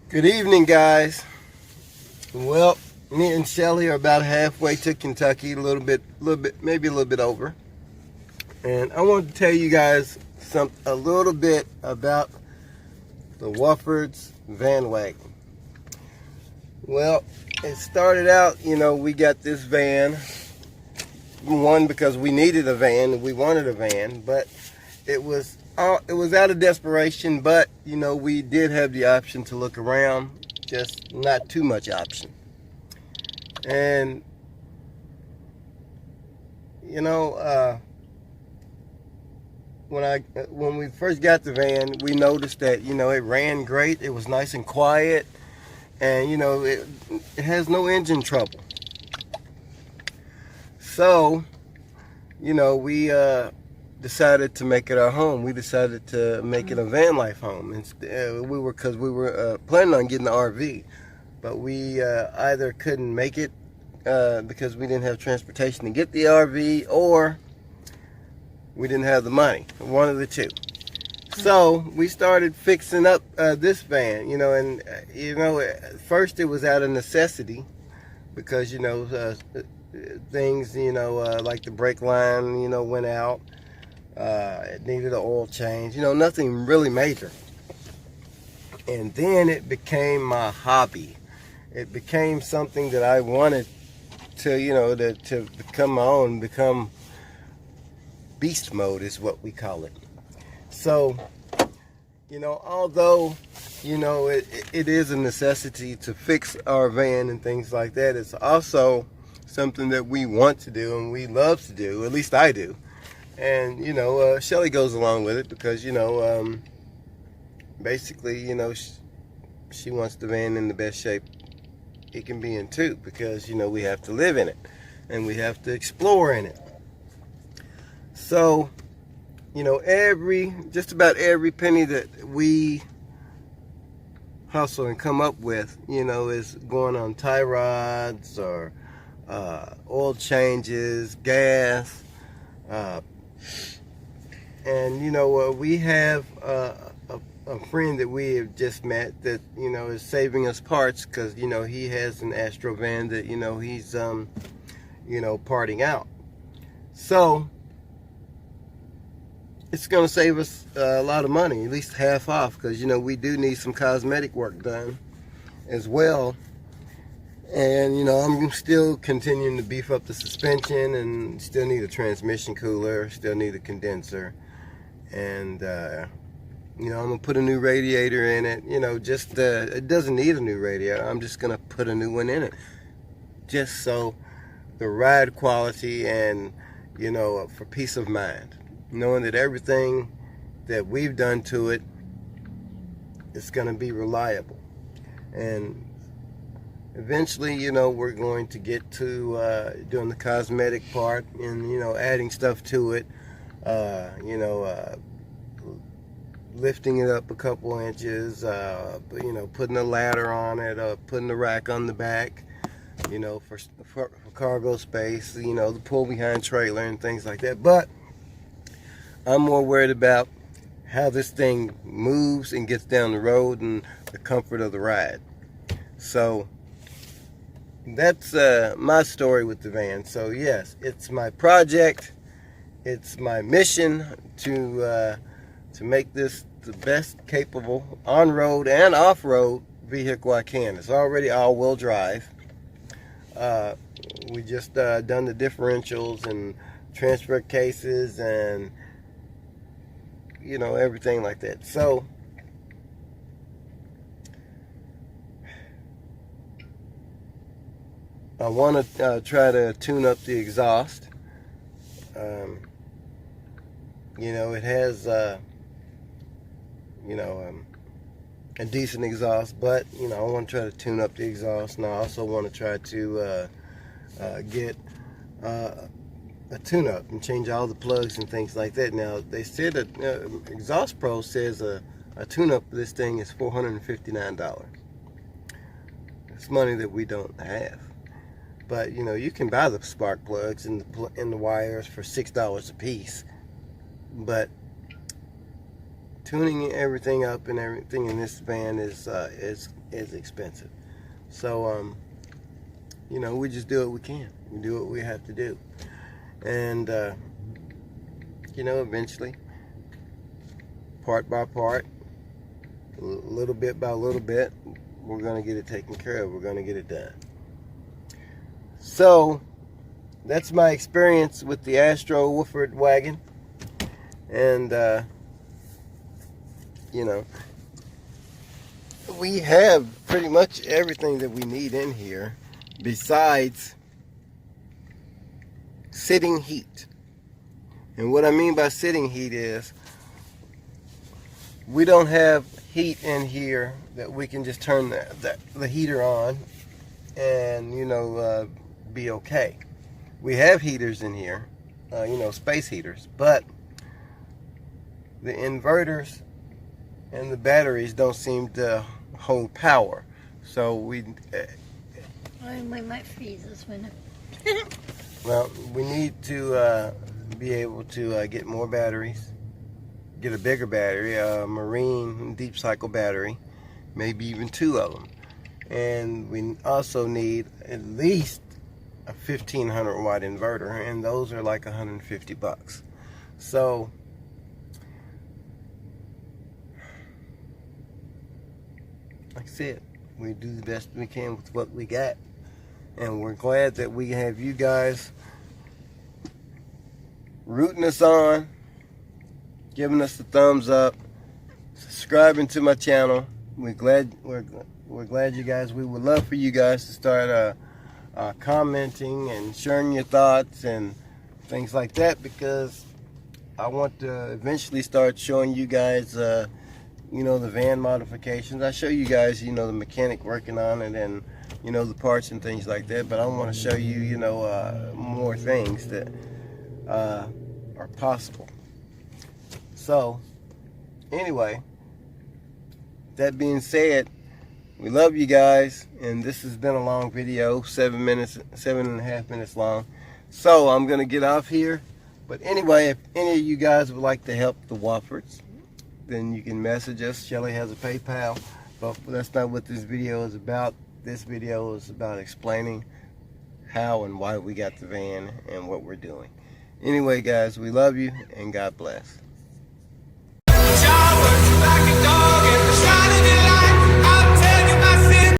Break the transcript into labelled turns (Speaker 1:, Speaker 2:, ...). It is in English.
Speaker 1: Good evening, guys. Well, me and Shelly are about halfway to Kentucky, maybe a little bit over. And I wanted to tell you guys a little bit about the Wofford's van wagon. Well, it started out, we got this van. One, because we needed a van, we wanted a van, but it was out of desperation. But we did have the option to look around, just not too much option. And when we first got the van, we noticed that it ran great. It was nice and quiet, and it has no engine trouble. So we decided to make it our home. We decided to make it a van life home. And we were planning on getting the RV, but we either couldn't make it because we didn't have transportation to get the RV, or we didn't have the money. One of the two. So we started fixing up this van, and at first it was out of necessity because things like the brake line went out. It needed an oil change, nothing really major. And then it became my hobby. It became something that I wanted to become my own, become beast mode is what we call it. So, although, it is a necessity to fix our van and things like that, it's also something that we want to do and we love to do. At least I do. And, Shelly goes along with it because, basically, she wants the van in the best shape it can be in too, because, we have to live in it and we have to explore in it. So, just about every penny that we hustle and come up with, is going on tie rods or oil changes, gas, and we have a friend that we have just met that is saving us parts because he has an Astro van that he's parting out. So it's going to save us a lot of money, at least half off, because we do need some cosmetic work done as well. And I'm still continuing to beef up the suspension, and still need a transmission cooler, still need a condenser, and I'm gonna put a new radiator in it. It doesn't need a new radiator. I'm just gonna put a new one in it, just so the ride quality and for peace of mind, knowing that everything that we've done to it is gonna be reliable. And eventually, we're going to get to doing the cosmetic part and adding stuff to it. Lifting it up a couple inches, putting a ladder on it, putting the rack on the back, for cargo space, the pull behind trailer and things like that. But I'm more worried about how this thing moves and gets down the road and the comfort of the ride. So that's my story with the van. So yes, it's my project. It's my mission to make this the best capable on-road and off-road vehicle I can. It's already all-wheel drive. We just done the differentials and transfer cases and everything like that. So I want to try to tune up the exhaust. It has a decent exhaust, but I want to try to tune up the exhaust, and I also want to try to get a tune-up and change all the plugs and things like that. Now they said that Exhaust Pro says a tune-up for this thing is $459. It's money that we don't have. But you can buy the spark plugs and the wires for $6 a piece. But tuning everything up and everything in this van is as expensive. So you know, we just do what we can. We do what we have to do. And you know, eventually, part by part, little bit by little bit, we're going to get it taken care of. We're going to get it done. So that's my experience with the Astro Wooford wagon. And you know, we have pretty much everything that we need in here besides sitting heat. And what I mean by sitting heat is we don't have heat in here that we can just turn the heater on and, you know, be okay. We have heaters in here, you know, space heaters, but the inverters and the batteries don't seem to hold power. So we
Speaker 2: might freeze this winter.
Speaker 1: well, we need to be able to get more batteries, get a bigger battery, a marine deep cycle battery, maybe even 2 of them. And we also need at least a 1500 watt inverter, and those are like $150. So like I said, we do the best we can with what we got, and we're glad that we have you guys rooting us on, giving us the thumbs up, subscribing to my channel. We're glad you guys. We would love for you guys to start commenting and sharing your thoughts and things like that, because I want to eventually start showing you guys you know, the van modifications. I show you guys, you know, the mechanic working on it and, you know, the parts and things like that, but I want to show you, you know, more things that are possible. So anyway, that being said, we love you guys, and this has been a long video, 7.5 minutes long. So I'm gonna get off here, but anyway, if any of you guys would like to help the Woffords, then you can message us. Shelly has a PayPal, but that's not what this video is about. This video is about explaining how and why we got the van and what we're doing. Anyway, guys, we love you, and God bless.